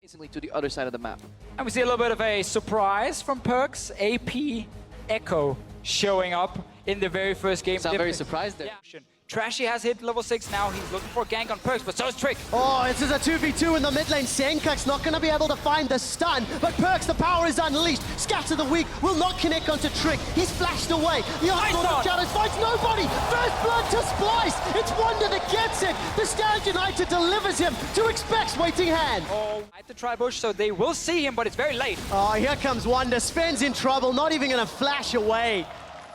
Instantly to the other side of the map. And we see a little bit of a surprise from Perks. AP Echo showing up in the very first game. Sound very surprised there. Yeah. Trashy has hit level 6 now. He's looking for a gank on Perks, but so is Trick. Oh, this is a 2v2 in the mid lane. Senkak's not going to be able to find the stun, but Perks, the power is unleashed. Scatter the weak will not connect onto Trick. He's flashed away. The onslaught of shadows finds nobody. First blood to Splyce. It's Wonder that gets it. The Stand United delivers him to Expect's waiting hand. Oh, at the tri-bush, so they will see him, but it's very late. Oh, here comes Wonder. Sven's in trouble, not even going to flash away.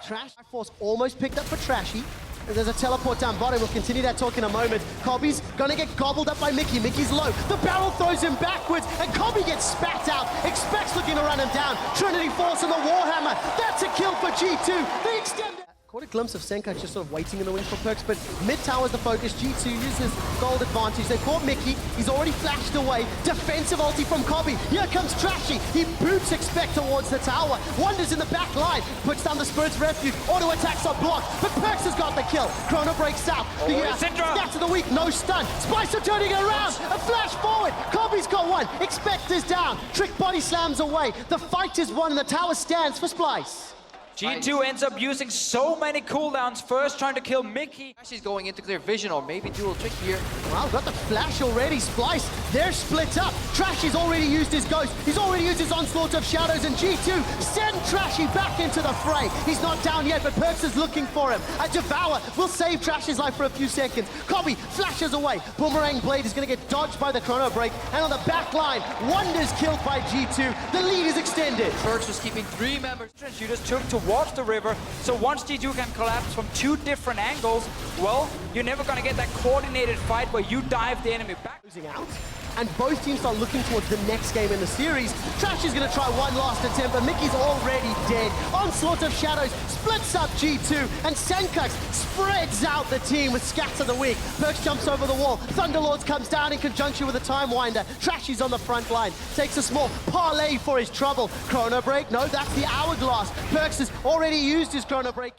Trash Force almost picked up for Trashy. There's a teleport down bottom. We'll continue that talk in a moment. Cobby's gonna get gobbled up by Mickey. Mickey's low. The barrel throws him backwards, and Cobby gets spat out. Expects looking to run him down. Trinity Force and the Warhammer. That's a kill for G2. They extend it. Caught a glimpse of Senkak just sort of waiting in the wing for Perks, but mid tower's the focus. G2 uses gold advantage. They caught Mickey. He's already flashed away. Defensive ulti from Cobby. Here comes Trashy. He boots Expect towards the tower. Wonders in the back line. Puts down the Spirit's Refuge. Auto attacks are blocked, but Perks has got the kill. Chrono breaks out. Snap to the weak. No stun. Splyce are turning it around. A flash forward. Cobby's got one. Expect is down. Trick body slams away. The fight is won, and the tower stands for Splyce. G2 ends up using so many cooldowns, first trying to kill Mickey. Trashy's going into clear vision or maybe dual Trick here. Wow, got the flash already. Splyce, they're split up. Trashy's already used his ghost. He's already used his onslaught of shadows, and G2 send Trashy back into the fray. He's not down yet, but Perks is looking for him. A Devour will save Trashy's life for a few seconds. Cobby flashes away. Boomerang Blade is going to get dodged by the Chrono Break, and on the back line, Wonder's killed by G2. The lead is extended. Perks was keeping 3 members. Shooters took towards the river, so once G2 can collapse from 2 different angles, well, you're never gonna get that coordinated fight where you dive the enemy back. Losing out, and both teams start looking towards the next game in the series. Trash is gonna try one last attempt, but Mickey's already dead. Onslaught of Shadows splits up G2, and Senkak spreads out the team with Scatter the Weak. Perks jumps over the wall. Thunderlords comes down in conjunction with a Time Winder. Trashy's on the front line, takes a small parlay for his trouble. Chrono Break, no, that's the Hourglass. Perks has already used his Chrono Break.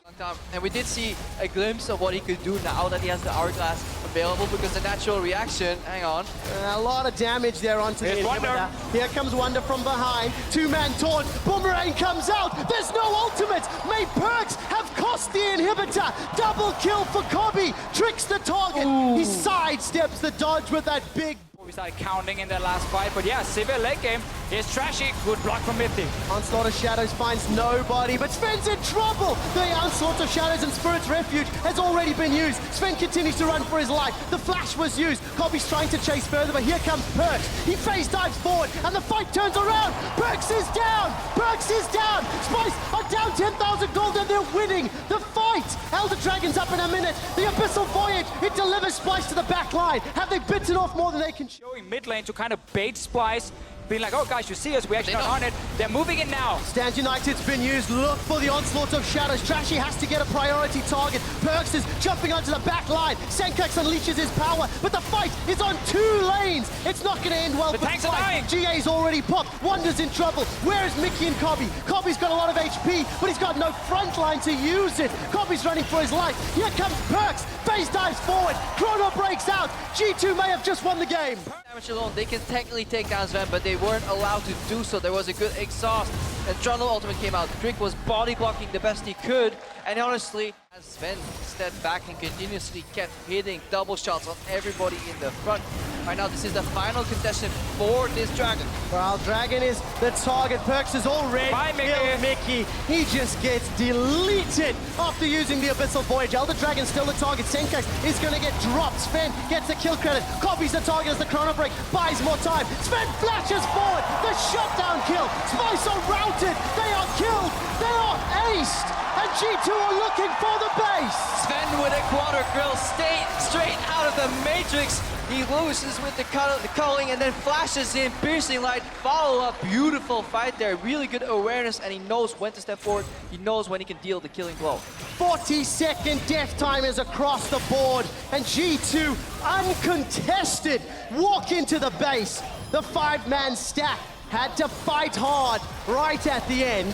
And we did see a glimpse of what he could do now that he has the Hourglass available, because the natural reaction, hang on. A lot of damage there onto the inhibitor. Here comes Wonder from behind. 2-man taunt. Boomerang comes out. There's no ultimate. May Perks have cost the inhibitor. Double kill for Cobby. Tricks the target. Ooh. He sidesteps the dodge with that big... We started counting in that last fight, but yeah, severe late game. Here's Trashy, good block from Mithy. Onslaught of Shadows finds nobody, but Sven's in trouble! The Onslaught of Shadows and Spirit's Refuge has already been used. Sven continues to run for his life. The flash was used. Cobby's trying to chase further, but here comes Perks. He phase dives forward, and the fight turns around. Perks is down! Perks is down! Splyce are down 10,000 gold, and they're winning the fight! Elder Dragon's up in a minute. The Abyssal Voyage, it delivers Splyce to the back line. Have they bitten off more than they can? Showing mid lane to kind of bait Splyce, being like, oh guys, you see us, we actually not on it. They're moving it now. Stand United's been used. Look for the Onslaught of Shadows. Trashy has to get a priority target. Perks is jumping onto the back line. Senkak unleashes his power, but the fight is on 2 lanes. It's not going to end well the for tanks are dying. GA's already popped. Wonder's in trouble. Where is Mickey and Cobby? Cobby's got a lot of HP, but he's got no front line to use it. Cobby's running for his life. Here comes Perks. Phase dives forward. Chrono breaks out. G2 may have just won the game. Damage alone, they can technically take down Sven, but they weren't allowed to do so. There was a good exhaust, and Trundle ultimate came out. Trick was body blocking the best he could, and honestly, as Sven stepped back and continuously kept hitting double shots on everybody in the front. Right now, this is the final contestant for this Dragon. Well, Dragon is the target. Perks is already killed Mickey. He just gets deleted after using the Abyssal Voyage. Elder Dragon's still the target. Senkak is going to get dropped. Sven gets the kill credit. Cobby's the target as the Chrono Break buys more time. Sven flashes forward. The shutdown kill. Splyce are routed. They are killed. They are aced. And G2 are looking for the base. Sven with a quarter grill, straight out of the Matrix. He loses with the culling and then flashes in, piercing light, follow-up, beautiful fight there, really good awareness, and he knows when to step forward, he knows when he can deal the killing blow. 40-second death time is across the board, and G2, uncontested, walk into the base. The 5-man stack had to fight hard right at the end.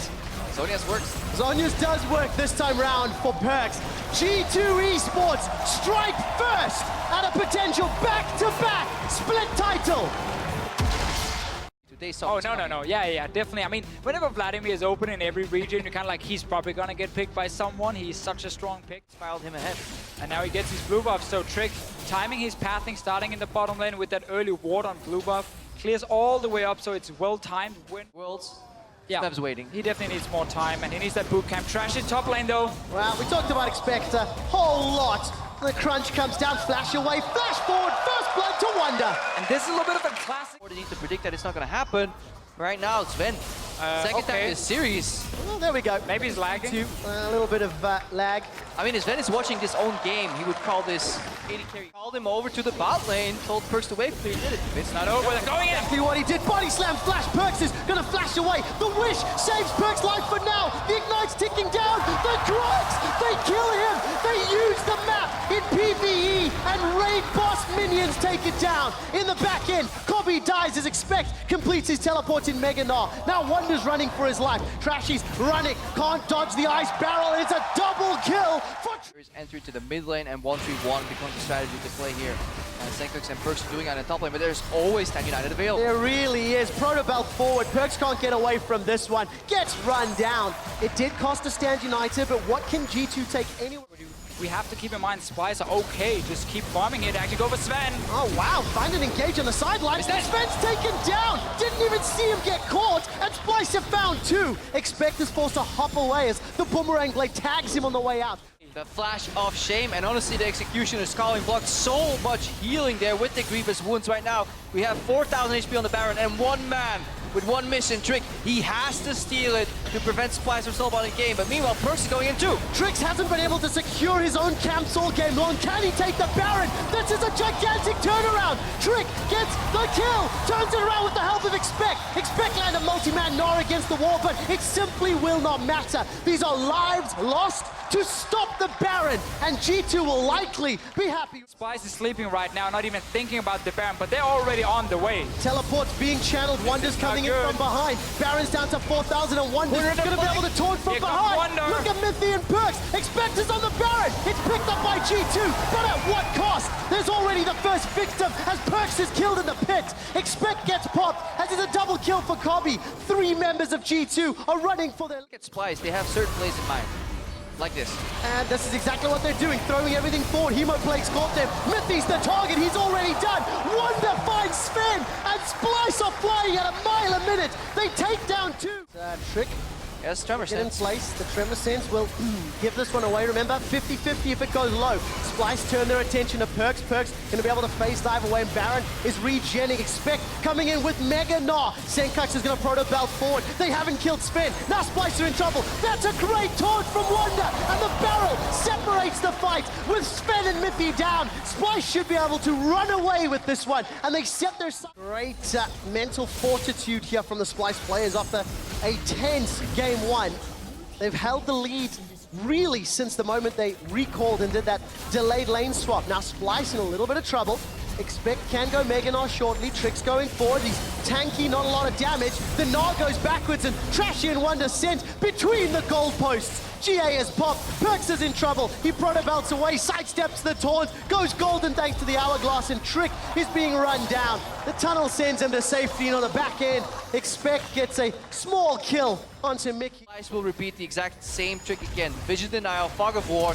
Zonia's works. Zonia's does work this time round for Perks. G2 Esports strike first at a potential back-to-back split title. they saw. Oh, no. Yeah, definitely. I mean, whenever Vladimir is open in every region, you're kind of like, he's probably going to get picked by someone. He's such a strong pick. Filed him ahead. And now he gets his blue buff. So Trick timing his pathing, starting in the bottom lane with that early ward on blue buff. Clears all the way up, so it's well-timed. Worlds. Yeah, Snap's waiting. He definitely needs more time, and he needs that boot camp. Trash in top lane, though. Well, we talked about Expect a whole lot. The crunch comes down, flash away, flash forward, first blood to Wonder. And this is a little bit of a classic. Or they need to predict that it's not going to happen. Right now, Sven. Second time this series. Well, there we go. Maybe he's lagging. A little bit of lag. I mean, if Sven is watching his own game, he would call this AD carry. Called him over to the bot lane, told Perks to wait, but he did it. It's not over, they're going in. Exactly what he did. Body slam, flash. Perks is gonna flash away. The wish saves Perks' life for now. The ignite's ticking down. The Crocs, they kill him. They use the map in PvE, and raid boss minions take it down. In the back end, Cobby dies as Expect completes his teleport in Mega Gnar. Now Wonder's running for his life. Trashy's running, can't dodge the ice barrel, and it's a double kill for entry to the mid lane, and 1-3-1 becomes the strategy to play here. Senkux and Perks are doing it on the top lane, but there's always Tag United available. There really is. Protobelt forward. Perks can't get away from this one. Gets run down. It did cost a Stand United, but what can G2 take anywhere? We have to keep in mind Splyce are okay. Just keep farming it. Actually go for Sven. Oh, wow. Find an engage on the sideline. Sven's taken down. Didn't even see him get caught. And Splyce have found two. Expect is forced to hop away as the Boomerang Blade tags him on the way out. The flash of shame, and honestly the execution is calling block. So much healing there with the Grievous wounds right now. We have 4,000 HP on the Baron, and one man with one mission. Trick, he has to steal it to prevent Splyce from snowballing the game, but meanwhile Perks is going in too. Trix hasn't been able to secure his own camps all game long. Can he take the Baron? This is a gigantic turnaround. Trick gets the kill, turns it around with the help of Expect. Expect land a multi-man Gnar against the wall, but it simply will not matter. These are lives lost to stop the Baron, and G2 will likely be happy. Splyce is sleeping right now, not even thinking about the Baron, but they're already on the way. Teleports being channeled, Wonder's coming in from behind. Baron's down to 4,000, and Wonder's going to be able to taunt from behind. Look at Mithy and Perks. Expect is on the Baron. It's picked up by G2, but at what cost? There's already the first victim as Perks is killed in the pit. Expect gets popped as it's a double kill for Cobby. 3 members of G2 are running for their... Look at Splyce, they have certain plays in mind. Like this. And this is exactly what they're doing, throwing everything forward. Hemoplague's caught them. Mithy's the target, he's already done. Wonder finds Sven, and Splyce are flying at a mile a minute. They take down 2. Trick. Yes, Tremor Get in place. The Tremor Sense will give this one away. Remember, 50-50 if it goes low. Splyce turn their attention to Perks. Perks going to be able to phase dive away, and Baron is regenning. Expect coming in with Mega Gnar. Senkux is going to proto-belt forward. They haven't killed Sven. Now Splyce are in trouble. That's a great taunt from Wonder, and the barrel separates the fight with Sven and Mithy down. Splyce should be able to run away with this one, and they set their... Great mental fortitude here from the Splyce players after a tense game 1. They've held the lead really since the moment they recalled and did that delayed lane swap. Now Splyce in a little bit of trouble. Expect can go Mega Gnar shortly. Trick's going forward. He's tanky, not a lot of damage. The Gnar goes backwards, and Trashy and Wonder sent between the goalposts. GA has popped. Perks is in trouble. He proto-belts away, sidesteps the taunt, goes golden thanks to the hourglass, and Trick is being run down. The tunnel sends him to safety, and on the back end, Expect gets a small kill onto Mickey. Splyce will repeat the exact same trick again. Vision denial, fog of war,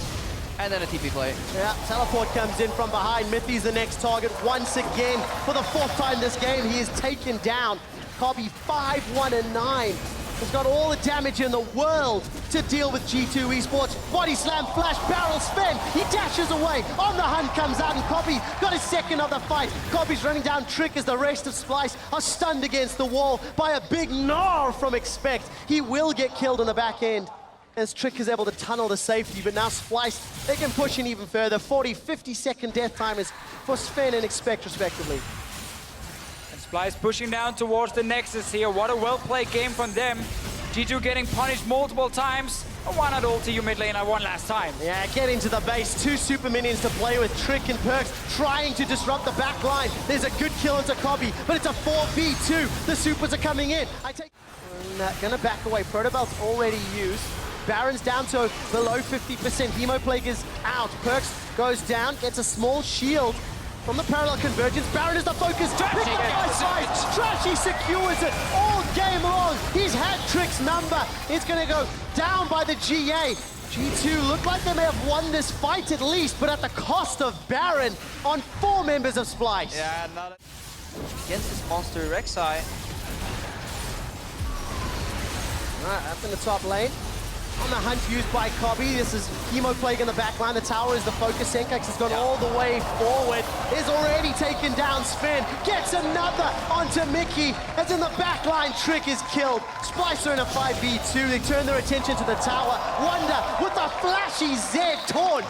and then a TP play. Yeah, teleport comes in from behind. Mithy's the next target once again. For the 4th time this game, he is taken down. Cobby 5-1-9. He's got all the damage in the world to deal with G2 Esports. Body slam, flash, barrel, Sven. He dashes away. On the hunt comes out, and Cobby got his second of the fight. Cobby's running down Trick as the rest of Splyce are stunned against the wall by a big Gnar from Expect. He will get killed on the back end as Trick is able to tunnel to safety, but now Splyce, they can push in even further. 40-50-second death timers for Sven and Expect respectively. Splyce pushing down towards the Nexus here. What a well-played game from them. G2 getting punished multiple times. Why not ulti you mid lane? I won last time. Yeah, get into the base. 2 super minions to play with. Trick and Perks trying to disrupt the back line. There's a good kill into Cobby, but it's a 4v2. The supers are coming in. Gonna back away. Protobelt's already used. Baron's down to below 50%. Hemoplague is out. Perks goes down, gets a small shield from the parallel convergence. Baron is the focus. Picked up by Splyce. Trashy secures it all game long. His hat trick's number is going to go down by the GA. G2 look like they may have won this fight at least, but at the cost of Baron on 4 members of Splyce. Yeah, not against this monster Rek'Sai. Alright, up in the top lane. On the hunt used by Cobby. This is Hemo Plague in the back line. The tower is the focus. Senkax has gone all the way forward. Is already taken down Sven. Gets another onto Mickey. As in the back line, Trick is killed. Splyce are in a 5v2. They turn their attention to the tower. Wonder with the flashy Z taunt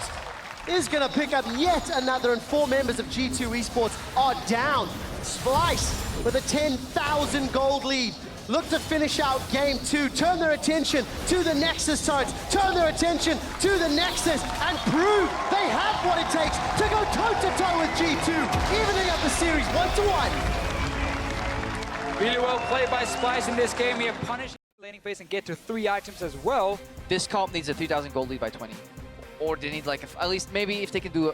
is going to pick up yet another, and 4 members of G2 Esports are down. Splyce with a 10,000 gold lead. Look to finish out game 2, turn their attention to the Nexus turrets, turn their attention to the Nexus, and prove they have what it takes to go toe-to-toe with G2, evening up the series 1-1. Really well played by Splyce in this game here, punishing the laning phase and get to 3 items as well. This comp needs a 3,000 gold lead by 20. Or they need like, at least maybe if they can do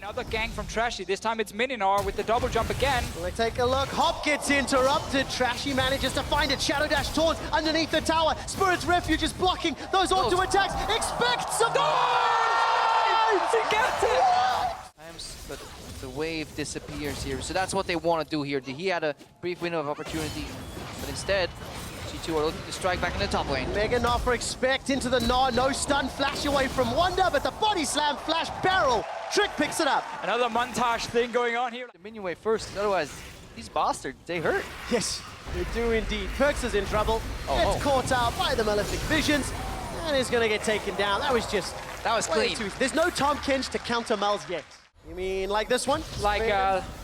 Another gang from Trashy. This time it's Mininar with the double jump again. Let's take a look. Hop gets interrupted. Trashy manages to find it. Shadow Dash taunt underneath the tower. Spirit's Refuge is blocking those auto attacks. Expect some... He gets it! But the wave disappears here. So that's what they want to do here. He had a brief window of opportunity, but instead, G2 are looking to strike back in the top lane. Mega Noffer expect into the Gnar. No stun flash away from Wonder, but the body slam flash barrel. Trick picks it up. Another montage thing going on here. The minion wave first, otherwise these bastards, they hurt. Yes, they do indeed. Perkz is in trouble. Gets caught out by the Malefic Visions, and is going to get taken down. That was clean. There's no Tom Kench to counter Mal's yet. You mean like this one? Like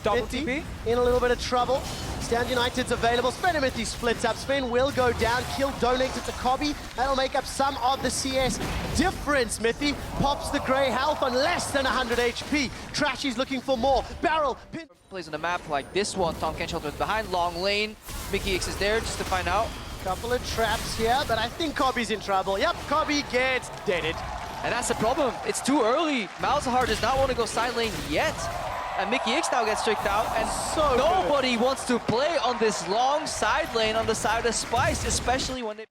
double Mithy TP? in a little bit of trouble. Stand United's available. Sven and Mithy splits up. Sven will go down. Kill donates it to Cobby. That'll make up some of the CS difference. Mithy pops the grey health on less than 100 HP. Trashy's looking for more. Barrel. Pin. Plays on a map like this one. Tom Kench shelters behind, long lane. Mickey X is there just to find out. Couple of traps here, but I think Cobby's in trouble. Yep, Cobby gets deaded. And that's the problem. It's too early. Malzahar does not want to go side lane yet. And Mickey X now gets tricked out, and So nobody wants to play on this long side lane on the side of Splyce, especially when they...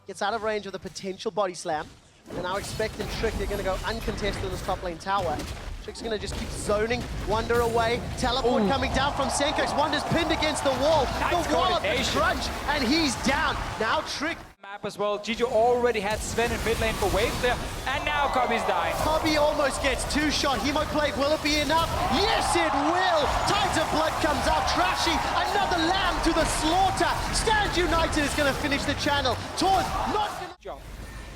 Gets out of range of the potential body slam. And now expecting Trick, they're going to go uncontested in this top lane tower. Trick's going to just keep zoning Wonder away. Teleport coming down from Senkax. Wonder's pinned against the wall. Nice The wall of the coordination. crunch, and he's down. Now Trick. Map as well. G2 already had Sven in mid lane for wave there, and now Cobby's dying. Cobby almost gets 2-shot. Hemo Plague, will it be enough? Yes, it will. Tides of Blood comes out. Trashy, another lamb to the slaughter. Stand United is going to finish the channel. Taunt, not going to... Jump.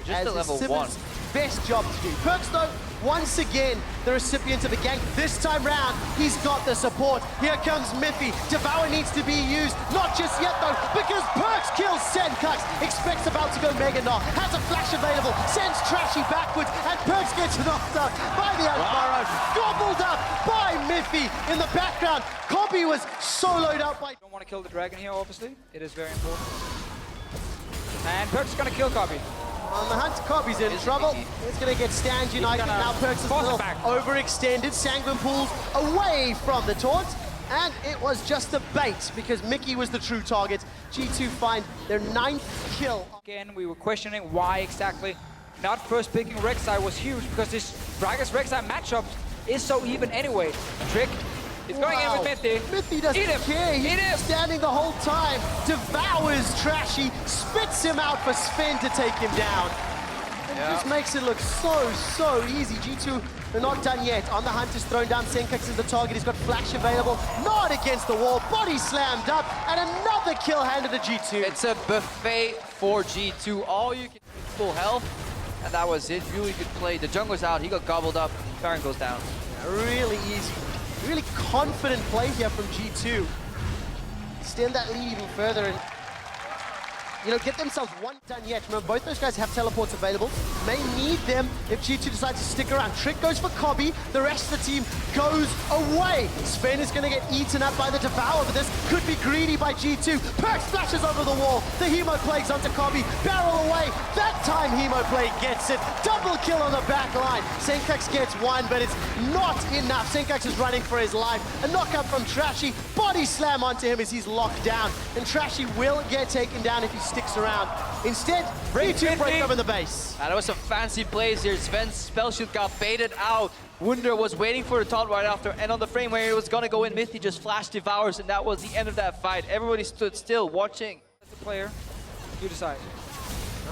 Just As a level is Simmons' 1. best job to do. Perkz, though, once again, the recipient of the gank. This time round, he's got the support. Here comes Miffy. Devour needs to be used. Not just yet, though, because Perkz kills Senkax. Expects about to go Mega Gnar. Has a flash available. Sends Trashy backwards, and Perkz gets knocked out by the Unburrowed. Gobbled up by Miffy in the background. Cobby was soloed out by... Don't want to kill the dragon here, obviously. It is very important. And Perkz is going to kill Cobby. On the hunt, Cobby's in trouble. He's going to get Stand United. Now Perkz is a little overextended. Sanguine pulls away from the taunt. And it was just a bait because Mickey was the true target. G2 find their 9th kill. Again, we were questioning why exactly not first picking Rek'Sai was huge, because this Gragas Rek'Sai matchup is so even anyway. Trick is going in with Mithy. Mithy doesn't care. He's standing the whole time. Devours Trashy, spits him out for Sven to take him down. And just makes it look so easy. G2 are not done yet. On the hunt is thrown down. Senkax is the target. He's got flash available. Not against the wall. Body slammed up. And another kill handed to G2. It's a buffet for G2. All you can do is full health. And that was it. Really good play. The jungler's out. He got gobbled up. Baron goes down. Really easy. Really confident play here from G2. Extend that lead even further. And get themselves one done yet. Remember, both those guys have teleports available. May need them if G2 decides to stick around. Trick goes for Cobby. The rest of the team goes away. Sven is going to get eaten up by the Devour, but this could be greedy by G2. Perks flashes over the wall. The Hemo Plague's onto Cobby. Barrel away. That time Hemo Plague gets it. Double kill on the back line. Senkax gets one, but it's not enough. Senkax is running for his life. A knockup from Trashy. Body slam onto him as he's locked down. And Trashy will get taken down if he sticks around. Instead, G2 break up in the base. That was some fancy plays here. Sven's spell shoot got baited out. Wunder was waiting for the taunt right after, and on the frame where he was gonna go in, Mithy just flashed Devours, and that was the end of that fight. Everybody stood still watching. The player, you decide.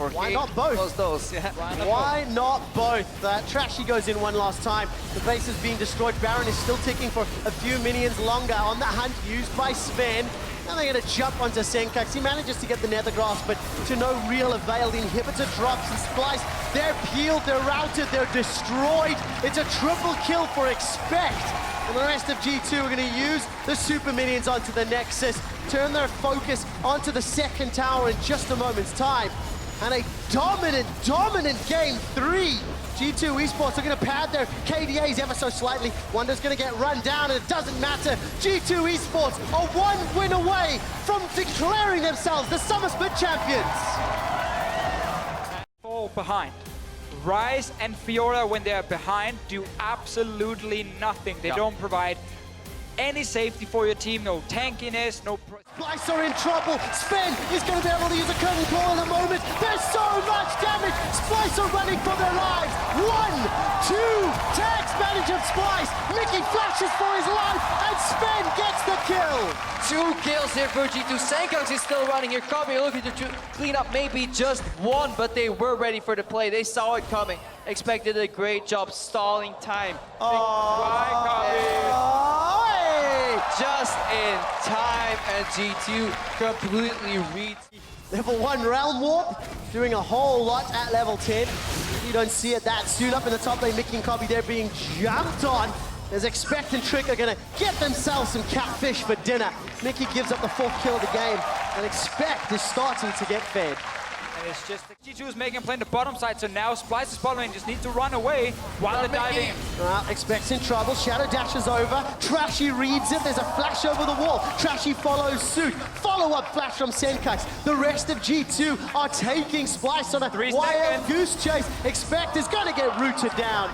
Or Why not both? Those, yeah. Why not both? Trashy goes in one last time. The base is being destroyed. Baron is still ticking for a few minions longer. On the hunt used by Sven. Now they're going to jump onto Senkax. He manages to get the Nether Grass, but to no real avail. The inhibitor drops and Splyce. They're peeled, they're routed, they're destroyed. It's a triple kill for Expect. And the rest of G2 are going to use the super minions onto the Nexus, turn their focus onto the second tower in just a moment's time. And a dominant game 3. G2 Esports are going to pad their KDAs ever so slightly. Wunder's going to get run down, and it doesn't matter. G2 Esports are one win away from declaring themselves the Summer Split champions. Fall behind. Ryze and Fiora, when they're behind, do absolutely nothing. They don't provide any safety for your team, no tankiness, no... Splyce are in trouble. Sven is going to be able to use a curtain call in a moment. There's so much damage. Splyce are running for their lives. 1, 2, tags manage of Splyce. Mickey flashes for his life, and Sven gets the kill. 2 kills here for G2. Senkax is still running here. Cobby looking to clean up maybe just one, but they were ready for the play. They saw it coming. Expected a great job stalling time. Just in time, and G2 completely reads. Level 1 Realm Warp, doing a whole lot at level 10. You don't see it that soon. Up in the top lane, Mickey and Cobby, they're being jumped on. As Expect and Trick are going to get themselves some catfish for dinner. Mickey gives up the 4th kill of the game, and Expect is starting to get fed. And it's just G2 is making a play on the bottom side, so now Splyce's bottom lane just needs to run away while they're diving in. Expect's in trouble. Shadow dashes over. Trashy reads it. There's a flash over the wall. Trashy follows suit. Follow-up flash from Senkax. The rest of G2 are taking Splyce on a wild goose chase. Expect is going to get rooted down.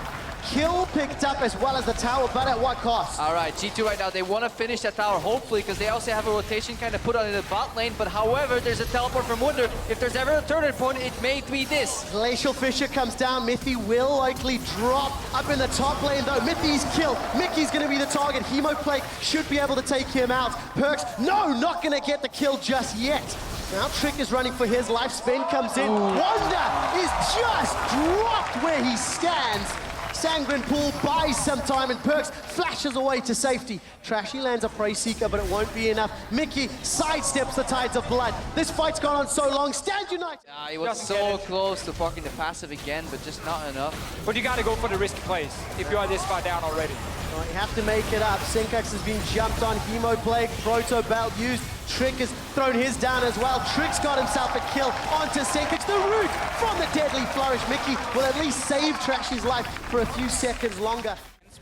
Kill picked up as well as the tower, but at what cost? All right, G2 right now, they want to finish that tower, hopefully, because they also have a rotation kind of put on in the bot lane, but however, there's a teleport from Wunder. If there's ever a turning point, it may be this. Glacial Fissure comes down. Mithy will likely drop up in the top lane, though. Mithy's killed. Mickey's going to be the target. Hemo Plague should be able to take him out. Perks, no, not going to get the kill just yet. Now Trick is running for his life. Sven comes in. Wunder is just dropped where he stands. Sanguine Pool buys some time, and Perks flashes away to safety. Trashy lands a Prey Seeker, but it won't be enough. Mickey sidesteps the Tides of Blood. This fight's gone on so long. Stand United! He was so close to fucking the passive again, but just not enough. But you gotta go for the risky plays if you are this far down already. Well, you have to make it up. Senkax has been jumped on. Hemo Plague, Proto Belt used. Trick has thrown his down as well. Trick's got himself a kill onto Senkax. The root from the deadly flourish. Mickey will at least save Trashy's life for a few seconds longer.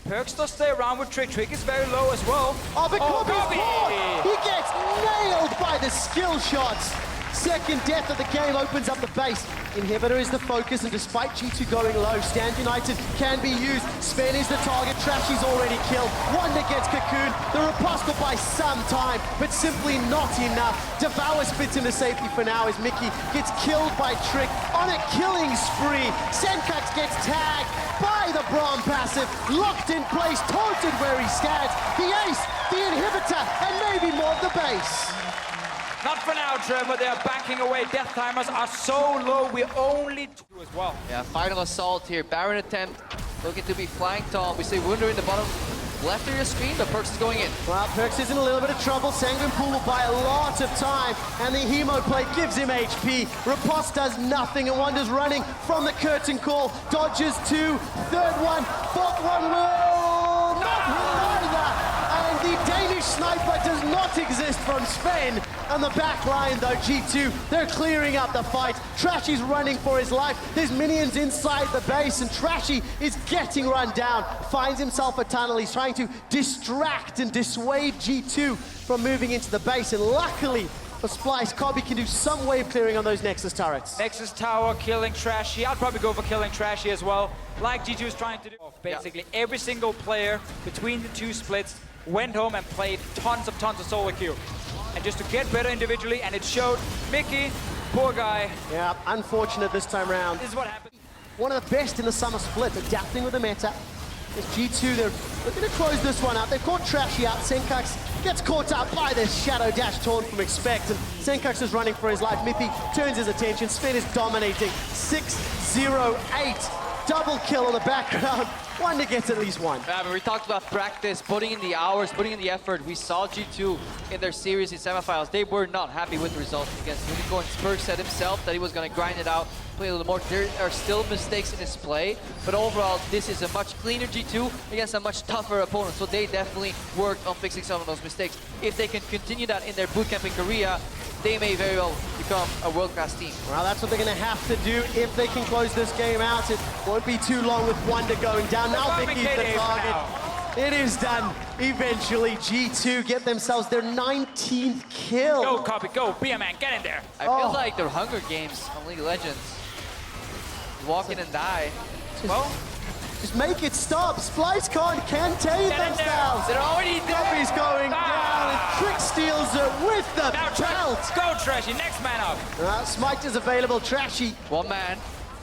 Perks does stay around with Trick. Trick is very low as well. Oh, but Cobby's caught! He gets nailed by the skill shots. Second death of the game opens up the base. Inhibitor is the focus, and despite G2 going low, Stand United can be used. Sven is the target. Trashy's already killed. Wunder gets cocooned. The riposte will buy some time, but simply not enough. Devour spits into safety for now as Mickey gets killed by Trick on a killing spree. Senkax gets tagged by the Braum passive, locked in place, taunted where he stands. The ace, the inhibitor, and maybe more of the base. Not for now, Trevor. They are backing away. Death timers are so low. We only do as well. Yeah, final assault here. Baron attempt, looking to be flanked on. We see Wunder in the bottom left of your screen, but Perks is going in. Well, Perks is in a little bit of trouble. Sanguine Pool will buy a lot of time, and the Hemo Plate gives him HP. Riposte does nothing, and Wunder's running from the curtain call. Dodges 2, third one, fourth one will not either. And the Danish Ace Sniper does not exist from Sven. And the back line though, G2, they're clearing up the fight. Trashy's running for his life. There's minions inside the base and Trashy is getting run down. Finds himself a tunnel. He's trying to distract and dissuade G2 from moving into the base. And luckily for Splyce, Kobe can do some way of clearing on those Nexus turrets. Nexus tower killing Trashy. I'd probably go for killing Trashy as well, like G2 is trying to do. Basically, every single player between the two splits went home and played tons of solo queue. And just to get better individually, and it showed. Mickey, poor guy. Yeah, unfortunate this time around. This is what happened. One of the best in the summer split, adapting with the meta. It's G2, they're looking to close this one out. They've caught Trashy out. Senkax gets caught out by this Shadow Dash torn from Expect, and Senkax is running for his life. Mippy turns his attention. Sven is dominating. 6-0-8. Double kill on the background. Wonder gets at least one. Yeah, but we talked about practice, putting in the hours, putting in the effort. We saw G2 in their series in semifinals. They were not happy with the results against Unicorn. Spurg said himself that he was going to grind it out, play a little more. There are still mistakes in his play, but overall, this is a much cleaner G2 against a much tougher opponent. So they definitely worked on fixing some of those mistakes. If they can continue that in their bootcamp in Korea, they may very well become a world-class team. Well, that's what they're going to have to do if they can close this game out. It won't be too long with Wonder going down. Now Vicky's the target. It is done. Eventually, G2 get themselves their 19th kill. Go, Copy, go. Be a man, get in there. I feel like they're Hunger Games on League of Legends. Walk in and die. Well, just make it stop. Splyce can't contain themselves. They're already there. Copy's going down, and Trick steals it with the now belt. go, Trashy. Next man up. Smite is available. Trashy. One man,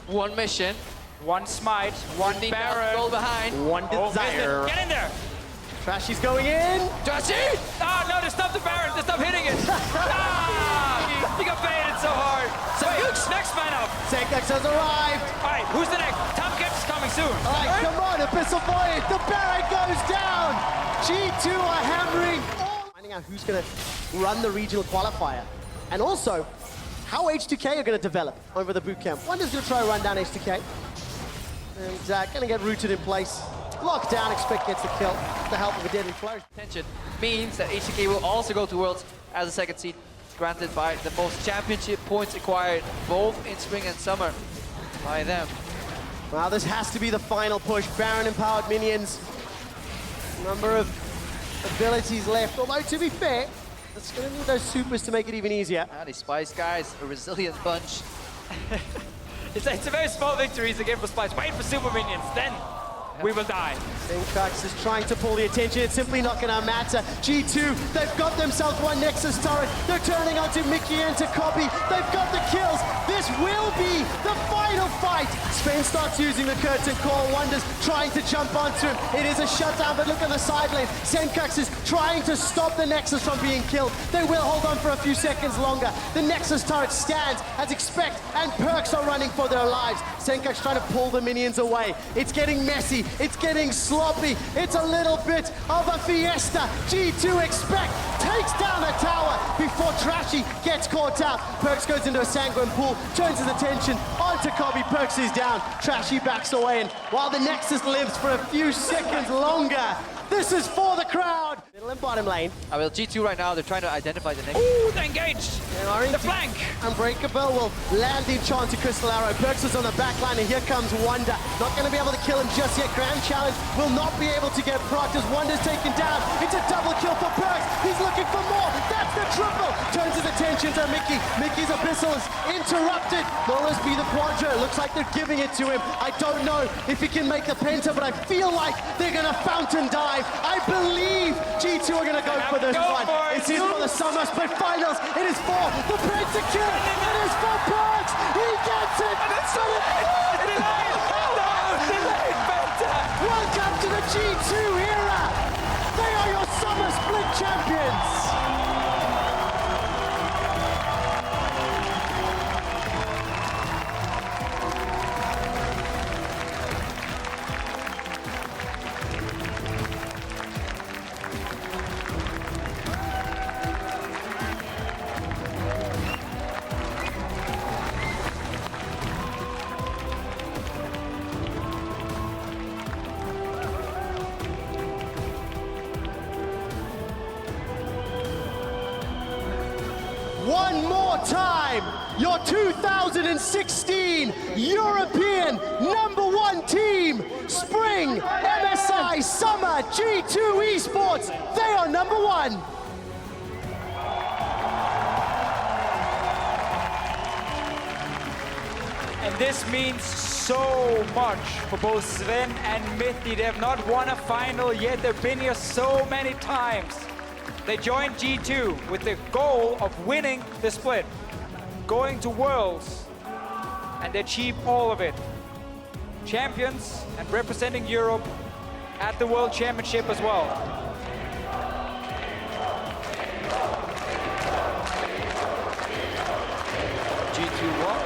one mission, One smite, one Baron Baron. goal behind. One desire. Get in there. Trashy's going in. Trashy! Ah, no, they stopped the Baron. They stopped hitting it. He got baited so hard. So next man up. Senkax has arrived. All right, who's the next? Tom Gibbs is coming soon. All right, come on, Abyssal Void. The Baron goes down. G2 are hammering. Finding out who's going to run the regional qualifier. And also, how H2K are going to develop over the bootcamp. Wonder's going to try to run down H2K. And going to get rooted in place. Locked down, Expect gets the kill. The help of a deadly flourish. Attention means that HTK will also go to Worlds as a second seed, granted by the most championship points acquired both in spring and summer by them. Well, this has to be the final push. Baron empowered minions. Number of abilities left. Although, to be fair, it's going to need those supers to make it even easier. These Splyce guys, a resilient bunch. It's a very small victories again for Splyce. Wait for super minions, then we will die. Senkax is trying to pull the attention. It's simply not going to matter. G2, they've got themselves one Nexus turret. They're turning onto Mickey and to Copy. They've got the kills. This will be the final fight. Sven starts using the curtain call. Wonder's trying to jump onto him. It is a shutdown, but look at the side lane. Senkax is trying to stop the Nexus from being killed. They will hold on for a few seconds longer. The Nexus turret stands as Expect and Perks are running for their lives. Senkax trying to pull the minions away. It's getting messy. It's getting sloppy. It's a little bit of a fiesta. G2 Expect takes down a tower before Trashy gets caught out. Perks goes into a sanguine pool, turns his attention onto Kobe. Perks is down. Trashy backs away, and while the Nexus lives for a few seconds longer, this is for the crowd. Middle and bottom lane. Well, G2 right now, they're trying to identify the next. Ooh, they're engaged. The flank. Unbreakable will land the enchant to Crystal Arrow. Perks is on the back line, and here comes Wonder. Not going to be able to kill him just yet. Grand Challenge will not be able to get procced as Wonder's taken down. It's a double kill for Perks. He's looking for more. That's the triple. Turns his attention to Mickey. Mickey's Abyssal is interrupted. Nolas be the Quadra. Looks like they're giving it to him. I don't know if he can make the Penta, but I feel like they're going to fountain dive. I believe G2 are going to go for this one. It's here for the Summer Split Finals. It is for the Penta kill. It is for Perks. He gets it. Welcome to the G2 era. They are your Summer Split champions. more time, your 2016 European #1 team, Spring, MSI, Summer, G2 Esports, they are #1. And this means so much for both Sven and Mithy. They have not won a final yet. They've been here so many times. They joined G2 with the goal of winning the split, going to Worlds, and they achieved all of it. Champions and representing Europe at the World Championship as well. G2 won.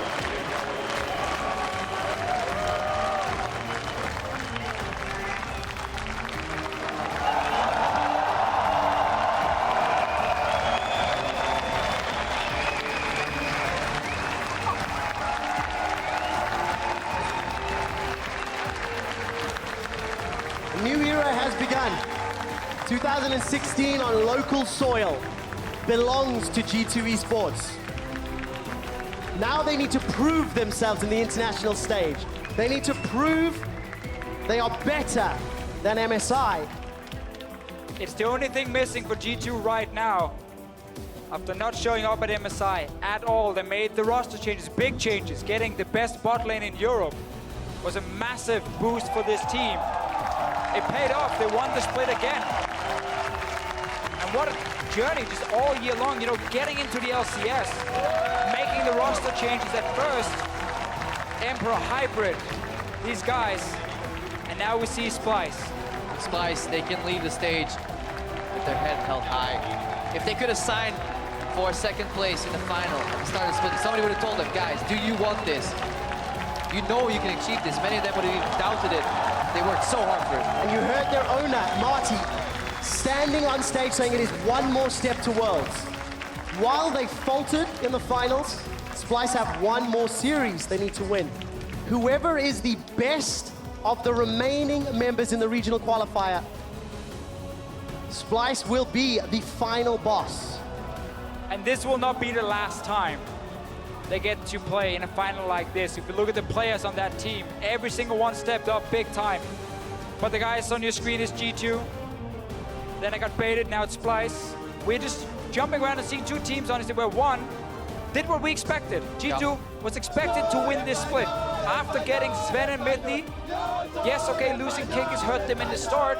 A new era has begun. 2016 on local soil belongs to G2 Esports. Now they need to prove themselves in the international stage. They need to prove they are better than MSI. It's the only thing missing for G2 right now. After not showing up at MSI at all, they made the roster changes, big changes. Getting the best bot lane in Europe was a massive boost for this team. It paid off, they won the split again. And what a journey just all year long, you know, getting into the LCS, making the roster changes at first, Emperor Hybrid, these guys, and now we see Splyce. Splyce, they can leave the stage with their head held high. If they could have signed for second place in the final at the start of the split, somebody would have told them, guys, do you want this? You know you can achieve this. Many of them would have even doubted it. They worked so hard for it. And you heard their owner, Marty, standing on stage saying it is one more step to Worlds. While they faltered in the finals, Splyce have one more series they need to win. Whoever is the best of the remaining members in the regional qualifier, Splyce will be the final boss. And this will not be the last time they get to play in a final like this. If you look at the players on that team, every single one stepped up big time. But the guys on your screen is G2. Then I got baited, now it's Splyce. We're just jumping around and seeing two teams, honestly, where one did what we expected. G2 was expected to win this split. After getting Sven and Mithy, yes, okay, losing King has hurt them in the start,